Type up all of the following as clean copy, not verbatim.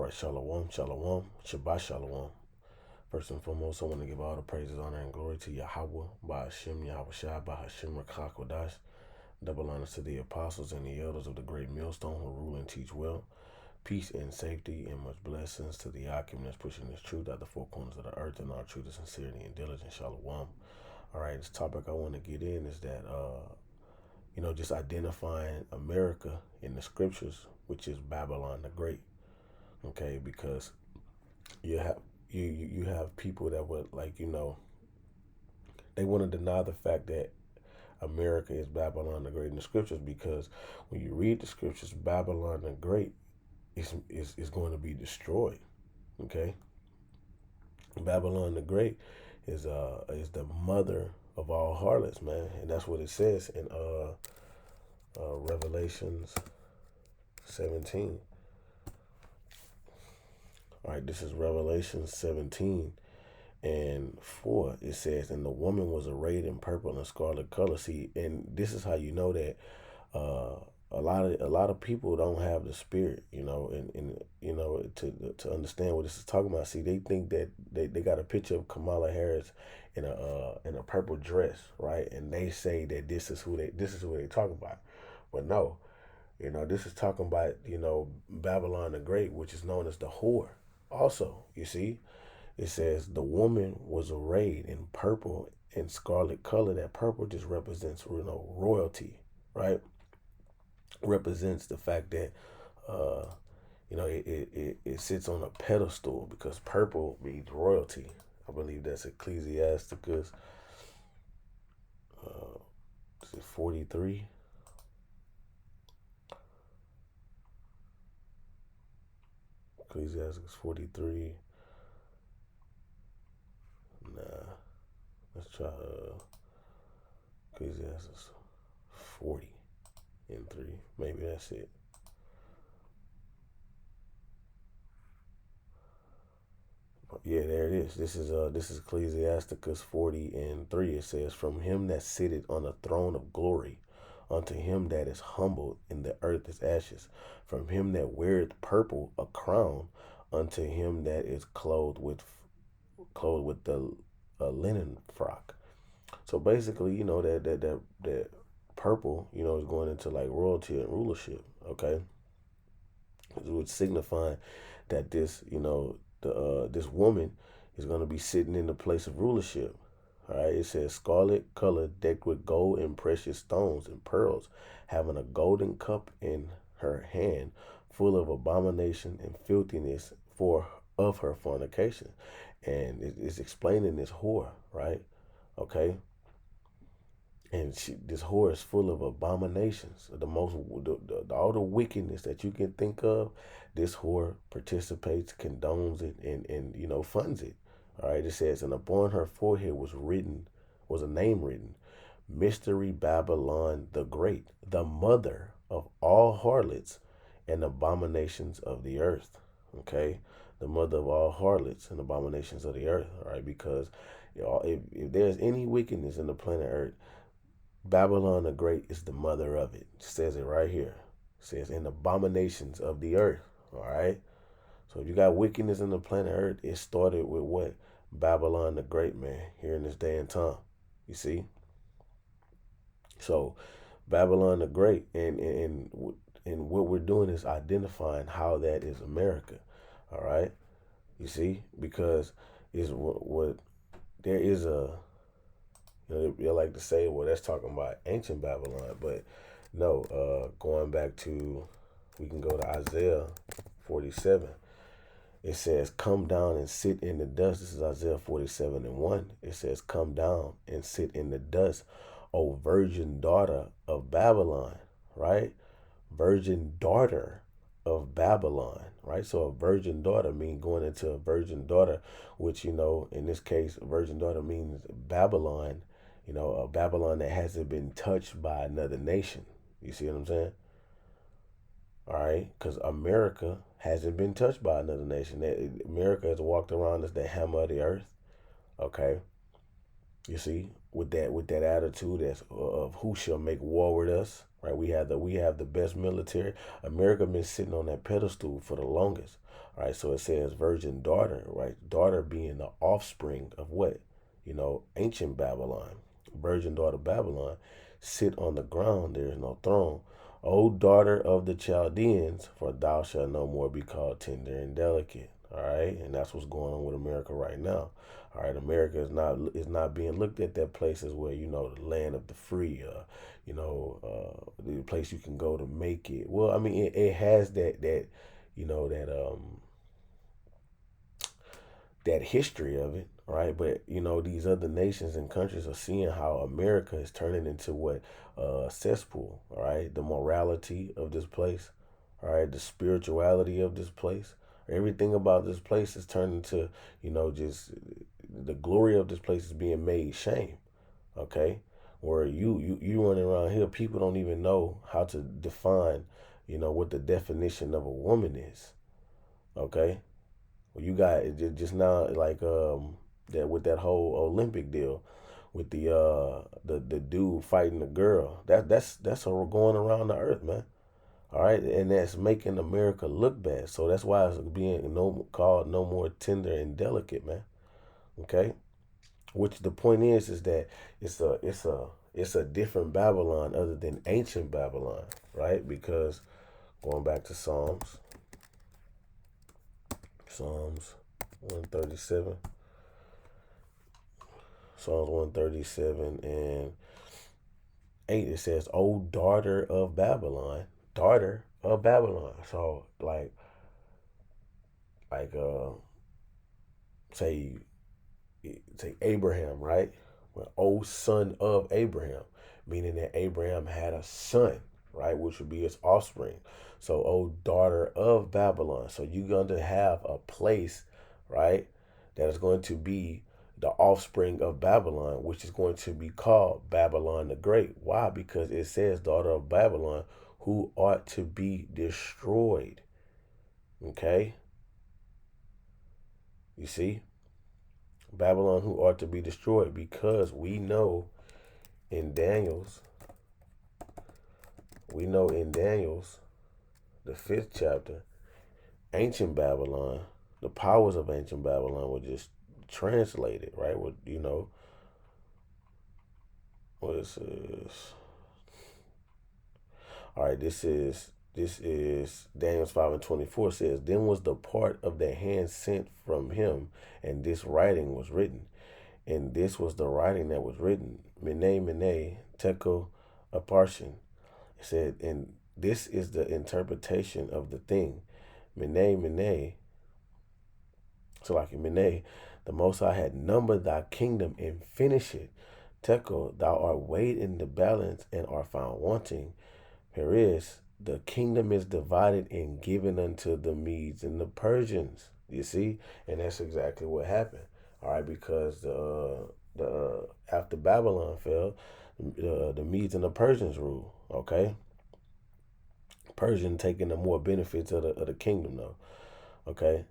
right, shalom, shalom, Shabbat shalom. First and foremost, I want to give all the praises, honor, and glory to Yahweh, by Hashem, Yahweh Shai, by Hashem, Rakakwadash. Double honors to the apostles and the elders of the great millstone who rule and teach well. Peace and safety and much blessings to the Akim that's pushing this truth out the four corners of the earth and our truth of sincerity and diligence. Shalom. All right, this topic I want to get in is that, just identifying America in the scriptures, which is Babylon the Great. Okay, because you have you have people that would they want to deny the fact that America is Babylon the Great in the scriptures, because when you read the scriptures, Babylon the Great is going to be destroyed. Okay, Babylon the Great is the mother of all harlots, man, and that's what it says in Revelations 17. All right, this is Revelation 17 and 4. It says, and the woman was arrayed in purple and scarlet color. See, and this is how you know that a lot of people don't have the spirit, to understand what this is talking about. See, they think that they got a picture of Kamala Harris in a purple dress, right? And they say that this is who they talk about. But no, this is talking about, Babylon the Great, which is known as the whore. Also, you see, it says the woman was arrayed in purple and scarlet color. That purple just represents, royalty, right? Represents the fact that, it sits on a pedestal, because purple means royalty. I believe that's Ecclesiasticus 43. Ecclesiasticus 43. Nah, let's try Ecclesiasticus 40 and 3. Maybe that's it. Yeah, there it is. This is Ecclesiasticus 40 and 3. It says, from him that sitteth on a throne of glory, unto him that is humbled in the earth is ashes. From him that weareth purple a crown, unto him that is clothed with the linen frock. So basically, that purple, is going into like royalty and rulership. Okay, it would signify that this, this woman is going to be sitting in the place of rulership. All right, it says scarlet color, decked with gold and precious stones and pearls, having a golden cup in her hand, full of abomination and filthiness of her fornication. And it's explaining this whore, right? Okay, and this whore is full of abominations, all the wickedness that you can think of. This whore participates, condones it, and funds it. All right, it says, and upon her forehead was a name written, Mystery Babylon the Great, the mother of all harlots and abominations of the earth. Okay, the mother of all harlots and abominations of the earth. All right, because if there's any wickedness in the planet Earth, Babylon the Great is the mother of it. It says it right here. It says, in abominations of the earth. All right. So if you got wickedness in the planet Earth, it started with what? Babylon the Great, man, here in this day and time. You see? So Babylon the Great, and what we're doing is identifying how that is America. All right. You see? Because is what there is a, they like to say, well, that's talking about ancient Babylon, but no, going back to, we can go to Isaiah 47. It says, come down and sit in the dust. This is Isaiah 47 and 1. It says, come down and sit in the dust, O virgin daughter of Babylon, right? Virgin daughter of Babylon, right? So a virgin daughter means going into a virgin daughter, which, in this case, a virgin daughter means Babylon, a Babylon that hasn't been touched by another nation. You see what I'm saying? All right, because America hasn't been touched by another nation. America has walked around as the hammer of the earth. Okay, you see, with that attitude of who shall make war with us. right? We have the best military. America been sitting on that pedestal for the longest, right? So it says virgin daughter, right? Daughter being the offspring of what? Ancient Babylon. Virgin daughter Babylon sit on the ground. There is no throne. O daughter of the Chaldeans, for thou shalt no more be called tender and delicate. All right, and that's what's going on with America right now. All right, America is not being looked at that places where the land of the free, the place you can go to make it. Well, I mean, it has that you know that that history of it, right? But these other nations and countries are seeing how America is turning into what cesspool, all right? The morality of this place, all right? The spirituality of this place, everything about this place is turning to, just the glory of this place is being made shame, okay? Where you running around here, people don't even know how to define, what the definition of a woman is, okay? Well, you got just now like that with that whole Olympic deal with the dude fighting the girl. That's a going around the earth, man. All right, and that's making America look bad. So that's why it's being called no more tender and delicate, man. Okay, which the point is that it's a different Babylon other than ancient Babylon, right? Because going back to Psalms 137. Psalms 137 and 8, it says, "O daughter of Babylon, daughter of Babylon." So like say say Abraham, right? Well, "O son of Abraham," meaning that Abraham had a son, right, which would be his offspring. So, "O daughter of Babylon." So you're going to have a place, right, that is going to be the offspring of Babylon, which is going to be called Babylon the Great. Why? Because it says daughter of Babylon, who ought to be destroyed. Okay? You see? Babylon who ought to be destroyed, because in Daniel's, we know in Daniel's, the 5th chapter, ancient Babylon, the powers of ancient Babylon were just translated, right? What is this? All right, this is Daniel's 5:24 says, "Then was the part of the hand sent from him, and this writing was written. And this was the writing that was written, Mene, Mene, Tekel, Upharsin." It said, and this is the interpretation of the thing. Mene, Mene, so like in Mene, the Most High had numbered thy kingdom and finished it. Tekel, thou art weighed in the balance and art found wanting. Here is, the kingdom is divided and given unto the Medes and the Persians. You see? And that's exactly what happened. All right, because the after Babylon fell, the Medes and the Persians rule. Okay, Persian taking the more benefits of the kingdom though. Okay,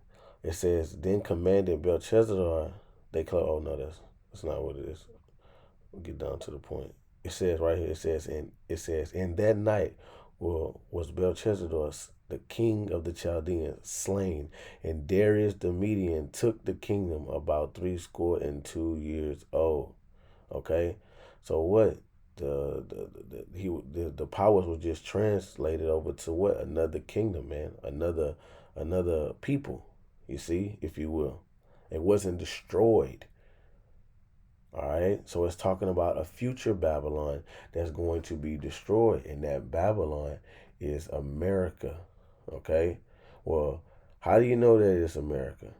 it says, "Then commanded Belshazzar, oh no, that's not what it is. We'll get down to the point. It says right here. It says in that night was Belshazzar, the king of the Chaldeans, slain, and Darius the Median took the kingdom about 62 years old. Okay, so what? The powers was just translated over to what? Another kingdom, man. Another people. You see, if you will, it wasn't destroyed. All right, so it's talking about a future Babylon that's going to be destroyed, and that Babylon is America. Okay, well, how do you know that it's America?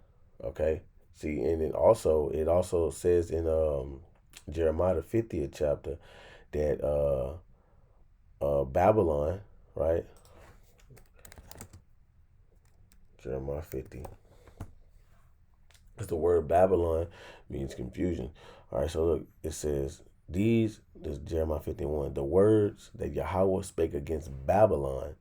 Okay, see, and it also says in Jeremiah the 50th chapter that Babylon, right? Jeremiah 50. Because the word Babylon means confusion. All right, so look, it says, this is Jeremiah 51, the words that Yahweh spake against Babylon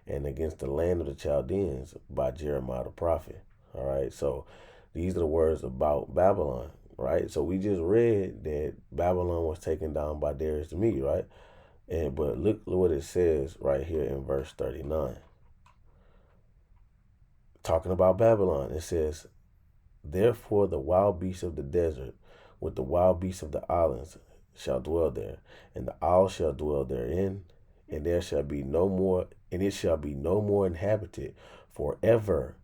and against the land of the Chaldeans by Jeremiah the prophet. All right, so these are the words about Babylon, right? So we just read that Babylon was taken down by Darius the Mede, right? But look what it says right here in verse 39. Talking about Babylon, it says, therefore the wild beasts of the desert with the wild beasts of the islands shall dwell there, and the owl shall dwell therein, and there shall be no more, and it shall be no more inhabited forever,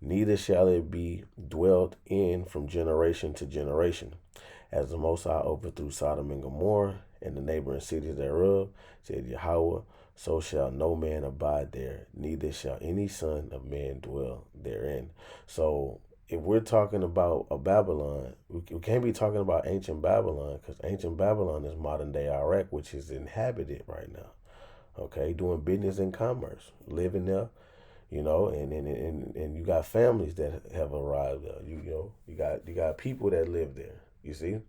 neither shall it be dwelt in from generation to generation. As the Most High overthrew Sodom and Gomorrah and the neighboring cities thereof, said Yahweh, so shall no man abide there, neither shall any son of man dwell therein. So if we're talking about a Babylon, we can't be talking about ancient Babylon, because ancient Babylon is modern day Iraq, which is inhabited right now. Okay, doing business and commerce, living there, and you got families that have arrived there. You got people that live there. You see,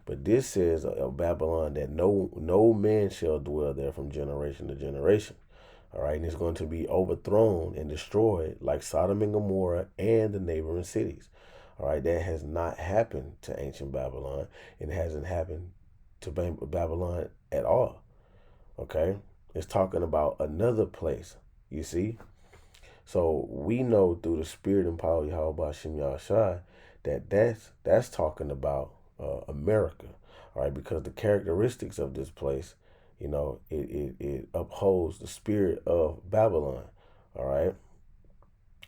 but this says of Babylon that no man shall dwell there from generation to generation. All right, and it's going to be overthrown and destroyed like Sodom and Gomorrah and the neighboring cities. All right, that has not happened to ancient Babylon. It hasn't happened to Babylon at all. Okay, it's talking about another place. You see, so we know through the spirit and power of Yahweh Shem Yahshai that that's talking about America, all right? Because the characteristics of this place, it upholds the spirit of Babylon, all right?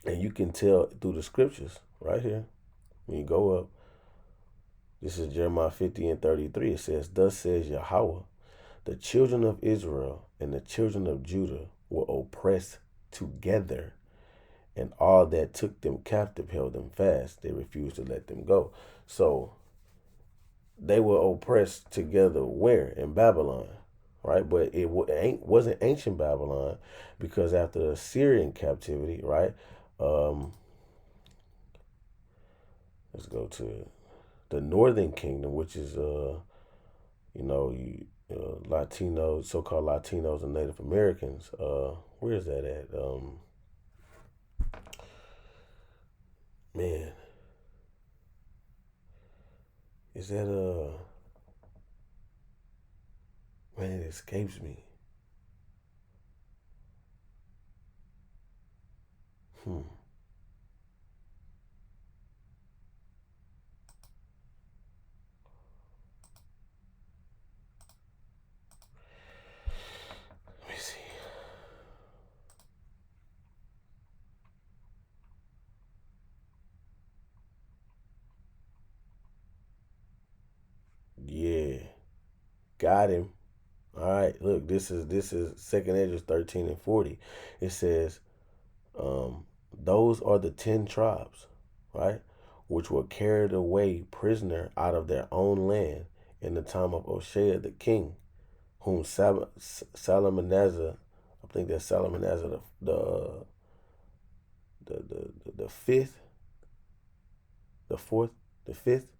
And you can tell through the scriptures right here. When you go up, this is Jeremiah 50 and 33. It says, thus says Yahweh, the children of Israel and the children of Judah were oppressed together, and all that took them captive held them fast. They refused to let them go. So they were oppressed together where? In Babylon, right? But it wasn't ancient Babylon, because after the Assyrian captivity, right? Let's go to the Northern Kingdom, which is Latinos, so-called Latinos and Native Americans. Where is that at? Man, is that man, it escapes me. Hmm. Let me see. Yeah, got him. All right, look, this is Second Ezra 13 and 40. It says, those are the 10 tribes, right, which were carried away prisoner out of their own land in the time of Hoshea the king, whom Salmanasar, I think that's Salmanasar the fifth, the fourth, the fifth,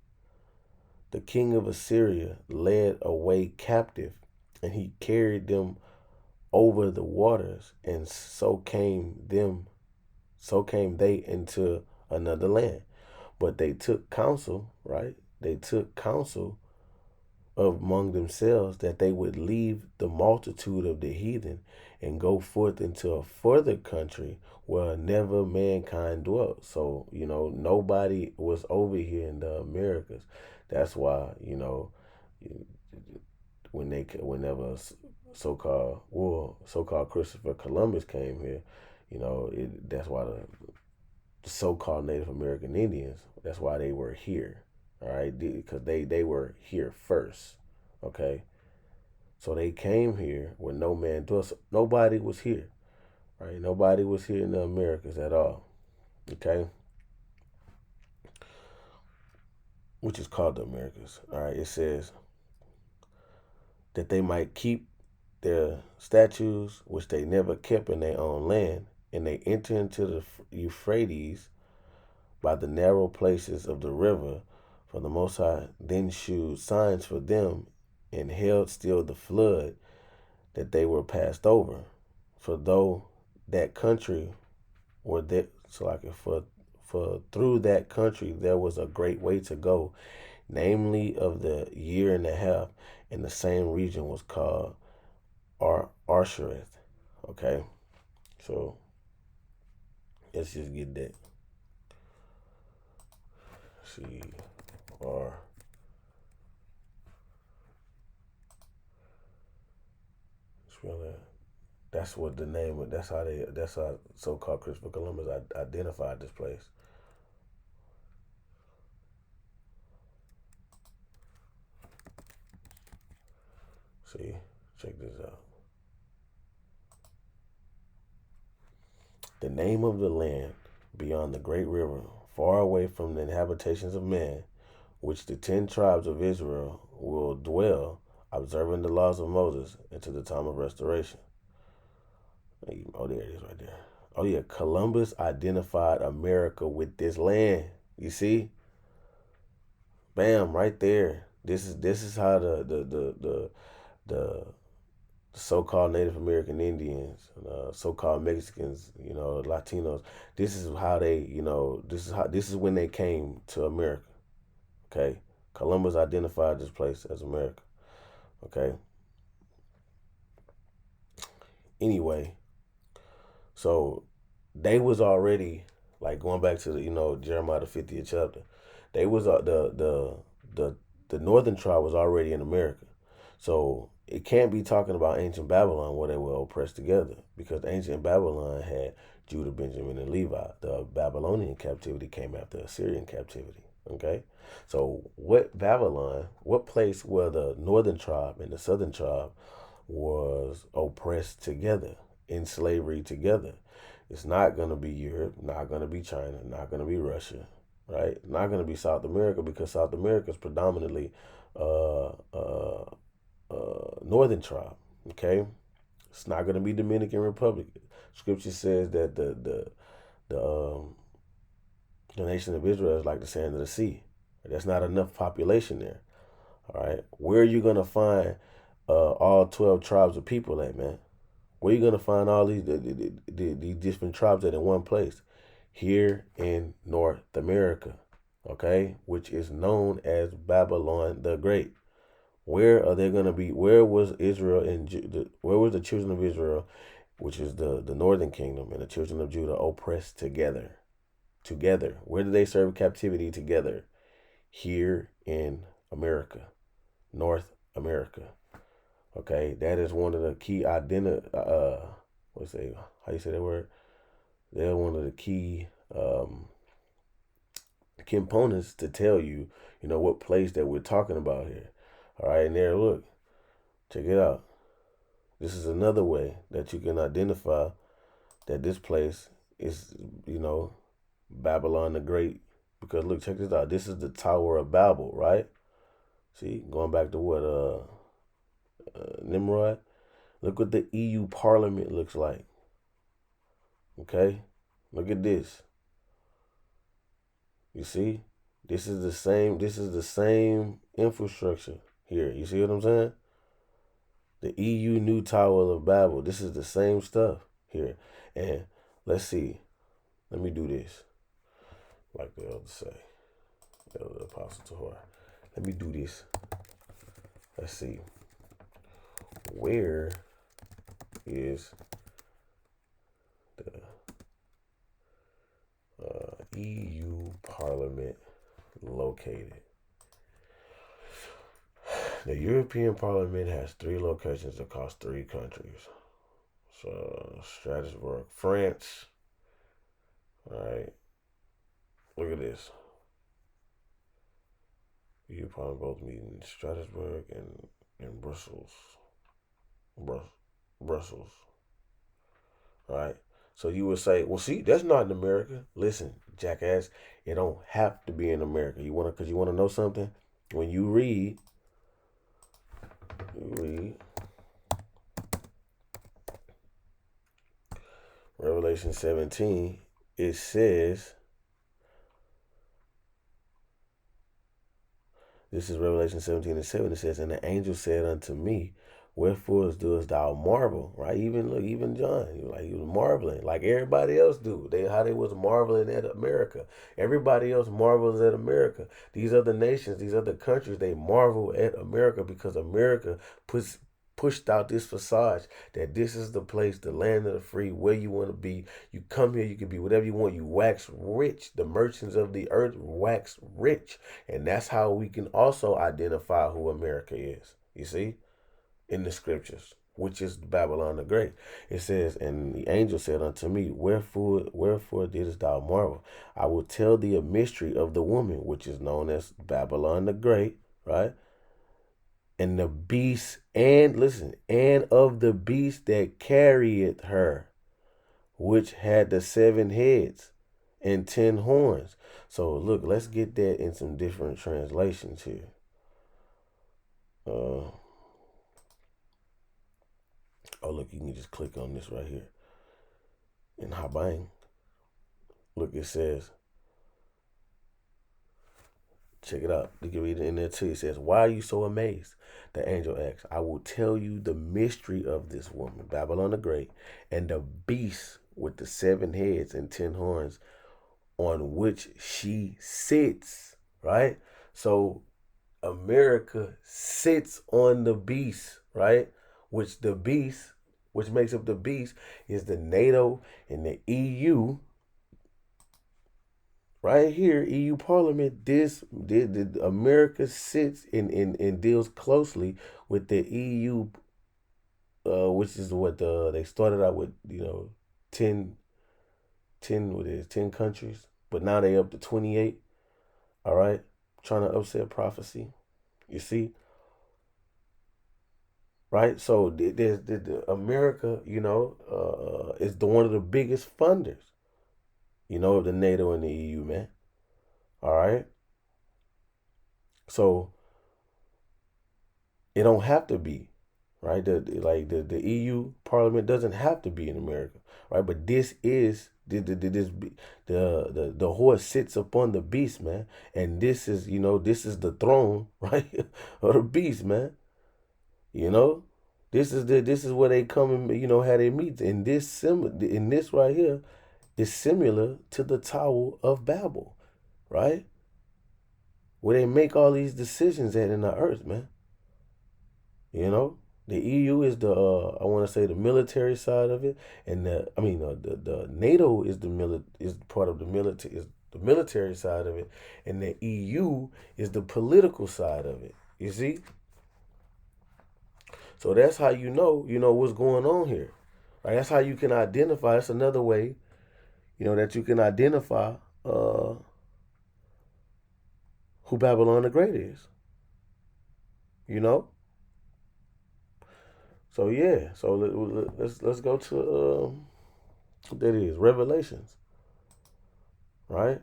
the king of Assyria led away captive, and he carried them over the waters, and so came they into another land. But they took counsel, right? They took counsel among themselves that they would leave the multitude of the heathen and go forth into a further country where never mankind dwelt. So, nobody was over here in the Americas. That's why, whenever so-called Christopher Columbus came here, that's why the so-called Native American Indians, that's why they were here, all right, because they were here first, okay. So they came here where no man dwelt. So nobody was here, right? Nobody was here in the Americas at all, okay, which is called the Americas. All right, it says that they might keep their statues, which they never kept in their own land, and they enter into the Euphrates by the narrow places of the river. For the Most High then shewed signs for them, and held still the flood that they were passed over. For though that country were that, so like for through that country there was a great way to go, namely of the year and a half, and the same region was called Arshareth. Okay, so let's just get that. C R. Spell that. That's what the name. That's how they. That's how so-called Christopher Columbus identified this place. See, check this out. The name of the land beyond the great river, far away from the habitations of man, which the 10 tribes of Israel will dwell, observing the laws of Moses until the time of restoration. Oh, there it is right there. Oh yeah, Columbus identified America with this land. You see, bam, right there. This is how the so-called Native American Indians, so-called Mexicans, Latinos. This is how they, this is when they came to America. Okay, Columbus identified this place as America. Okay. Anyway, so they was already like going back to the Jeremiah the 50th chapter. They was the the northern tribe was already in America, so it can't be talking about ancient Babylon where they were oppressed together because ancient Babylon had Judah, Benjamin, and Levi. The Babylonian captivity came after Assyrian captivity. Okay, so what place where the northern tribe and the southern tribe was oppressed together in slavery together? It's not going to be Europe, not going to be China, not going to be Russia, right? Not going to be South America because South America is predominantly uh, uh, northern tribe. Okay, it's not going to be Dominican Republic. Scripture says that the the nation of Israel is like the sand of the sea. There's not enough population there. All right, where are you going to find all 12 tribes of people at, man? Where you gonna find all these different tribes at in one place? Here in North America, okay, which is known as Babylon the Great. Where are they gonna be? Where was Israel and where was the children of Israel, which is the northern kingdom, and the children of Judah oppressed together? Together, where did they serve captivity together? Here in America, North America. Okay, that is one of the key what's say how you say that word? They're one of the key components to tell you, what place that we're talking about here. All right, and there, look, check it out. This is another way that you can identify that this place is, Babylon the Great. Because look, check this out. This is the Tower of Babel, right? See, going back to what Nimrod. Look what the EU Parliament looks like. Okay, look at this. You see, this is the same. This is the same infrastructure here. You see what I'm saying? The EU New Tower of Babel. This is the same stuff here. And let's see. Let me do this, like the elders say, the Apostle Torah. Let me do this. Let's see. Where is the EU Parliament located? The European Parliament has 3 locations across 3 countries. So Strasbourg, France. All right, look at this. EU Parliament both meet in Strasbourg and in Brussels. Brussels. All right. So you would say, well, see, that's not in America. Listen, jackass, it don't have to be in America. Because you want to know something? When you read Revelation 17, it says, this is Revelation 17:7. It says, and the angel said unto me, wherefore doest thou marvel? Right? Even John, he was marveling like everybody else do. How they was marveling at America. Everybody else marvels at America. These other nations, these other countries, they marvel at America because America pushed out this facade that this is the place, the land of the free, where you want to be. You come here, you can be whatever you want. You wax rich. The merchants of the earth wax rich. And that's how we can also identify who America is. You see? In the scriptures, which is Babylon the Great. It says, and the angel said unto me, wherefore didst thou marvel? I will tell thee a mystery of the woman, which is known as Babylon the Great, right? And the beast, and listen, and of the beast that carrieth her, which had the 7 heads and 10 horns. So look, let's get that in some different translations here. Oh, look, you can just click on this right here. In Habang, look, it says, check it out. You can read it in there too. It says, why are you so amazed? The angel asks, I will tell you the mystery of this woman, Babylon the Great, and the beast with the 7 heads and 10 horns on which she sits, right? So America sits on the beast, right? Which makes up the beast, is the NATO and the EU. Right here, EU Parliament, America sits and deals closely with the EU, which is what they started out with, 10 countries, but now they up to 28. All right, trying to upset prophecy. You see. Right, so there's America, is one of the biggest funders, of the NATO and the EU, man. All right, so it don't have to be, right? The EU Parliament doesn't have to be in America, right? But this is the horse sits upon the beast, man, and this is the throne, right, of the beast, man. This is where they come and have their meets. And this right here is similar to the Tower of Babel, right? Where they make all these decisions at in the earth, man. The EU is the I want to say the military side of it, and the NATO is part of the military side of it, and the EU is the political side of it. You see. So that's how you know what's going on here. Right? That's how you can identify. That's another way, that you can identify who Babylon the Great is. So yeah. So let's go to what that is, Revelations. Right?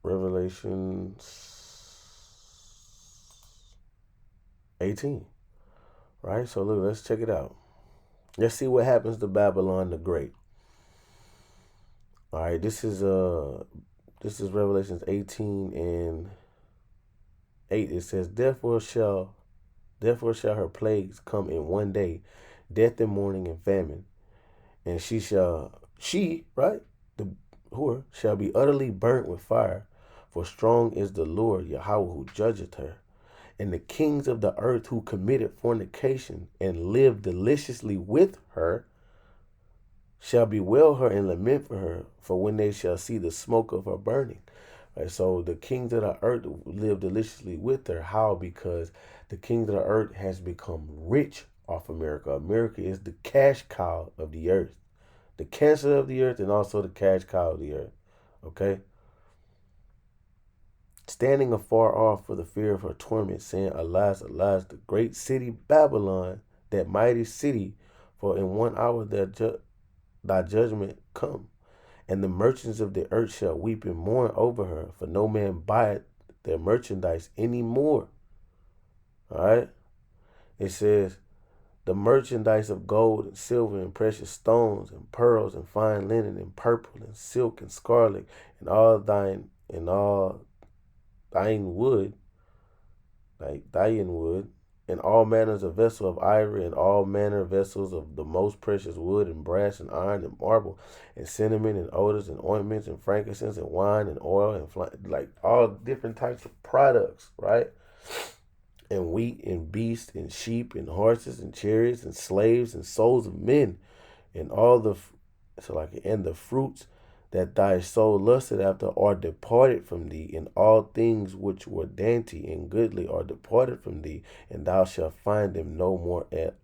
Revelations 18. Right? So look, let's check it out. Let's see what happens to Babylon the Great. All right, this is Revelations 18 and 8. It says, Therefore shall her plagues come in one day, death and mourning and famine, and she, right, the whore, shall be utterly burnt with fire, for strong is the Lord Yahweh who judgeth her. And the kings of the earth who committed fornication and lived deliciously with her shall bewail her and lament for her, for when they shall see the smoke of her burning. Right, so the kings of the earth live deliciously with her. How? Because the kings of the earth has become rich off America. America is the cash cow of the earth, the cancer of the earth, and also the cash cow of the earth. Okay. Standing afar off for the fear of her torment, saying, Alas, alas, the great city Babylon, that mighty city, for in 1 hour thy judgment come. And the merchants of the earth shall weep and mourn over her, for no man buyeth their merchandise any more. All right? It says, the merchandise of gold and silver and precious stones and pearls and fine linen and purple and silk and scarlet and all thine wood, like Dian wood, and all manners of vessel of ivory, and all manner of vessels of the most precious wood, and brass, and iron, and marble, and cinnamon, and odors, and ointments, and frankincense, and wine, and oil, and like all different types of products, right? and wheat and beasts and sheep and horses and chariots and slaves and souls of men and all the and the fruits that thy soul lusted after are departed from thee, and all things which were dainty and goodly are departed from thee, and thou shalt find them no more at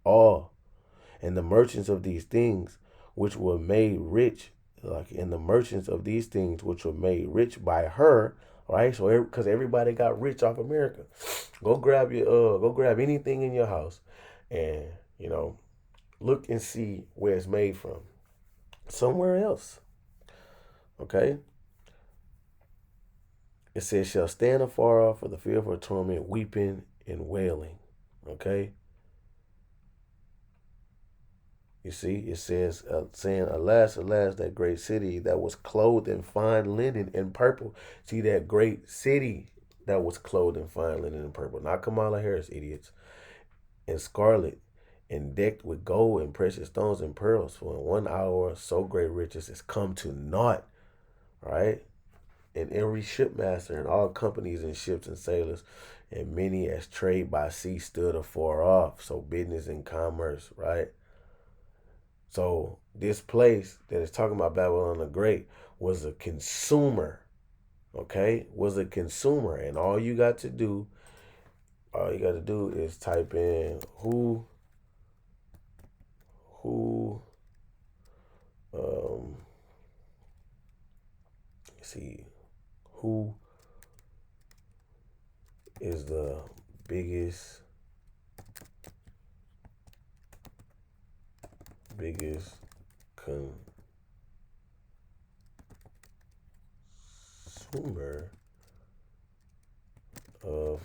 all. And the merchants of these things which were made rich, and the merchants of these things which were made rich by her, right? So because everybody got rich off America, go grab anything in your house, and look and see where it's made from. Somewhere else. Okay? It says, shall stand afar off for the fear of her torment, weeping and wailing. Okay? You see, it says, saying, alas, alas, that great city that was clothed in fine linen and purple. See, that great city that was clothed in fine linen and purple. Not Kamala Harris, idiots. And scarlet, and decked with gold and precious stones and pearls. For in 1 hour so great riches is come to naught. Right? And every shipmaster and all companies and ships and sailors, and many as trade by sea stood afar off. So business and commerce, right? So this place that is talking about Babylon the Great was a consumer, okay? Was a consumer. And all you got to do is type in who see, who is the biggest consumer of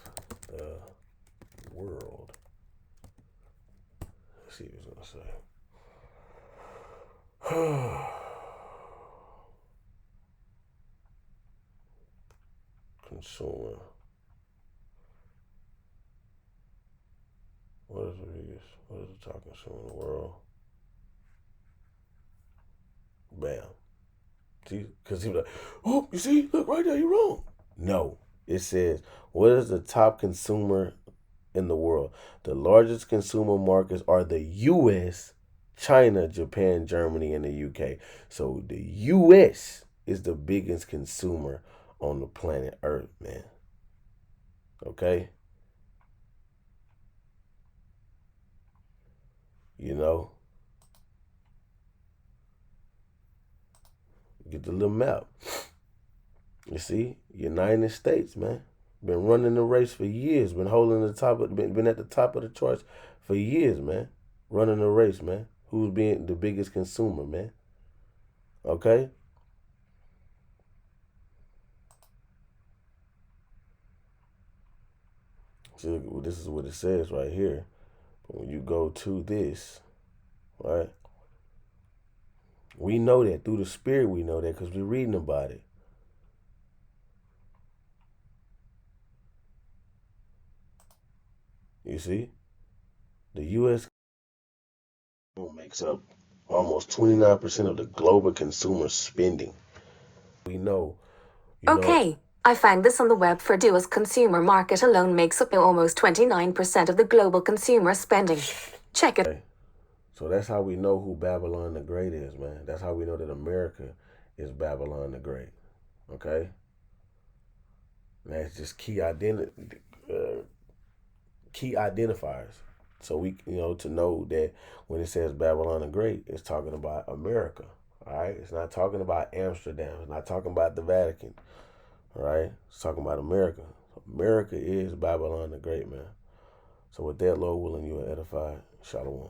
the world. Let's see what it's gonna say. Consumer. What is the biggest? What is the top consumer in the world? Bam. See, because he was like, oh, you see, look right there, you're wrong. No, it says, what is the top consumer in the world? The largest consumer markets are the U.S., China, Japan, Germany, and the U.K. So the U.S. is the biggest consumer on the planet Earth, man. Okay? Get the little map. You see, United States, man, been running the race for years. Been holding been at the top of the charts for years, man. Running the race, man. Who's being the biggest consumer, man? Okay. So this is what it says right here. But when you go to this, right? We know that through the Spirit. We know that because we're reading about it. You see, the U.S. makes up almost 29% of the global consumer spending. We know. Okay, I found this on the web. For US consumer market alone makes up almost 29% of the global consumer spending. Check it. Okay. So that's how we know who Babylon the Great is, man. That's how we know that America is Babylon the Great. Okay? And that's just key identifiers. So we, to know that when it says Babylon the Great, it's talking about America. All right? It's not talking about Amsterdam. It's not talking about the Vatican. All right? It's talking about America. America is Babylon the Great, man. So with that, Lord willing, you are edified. Shalom.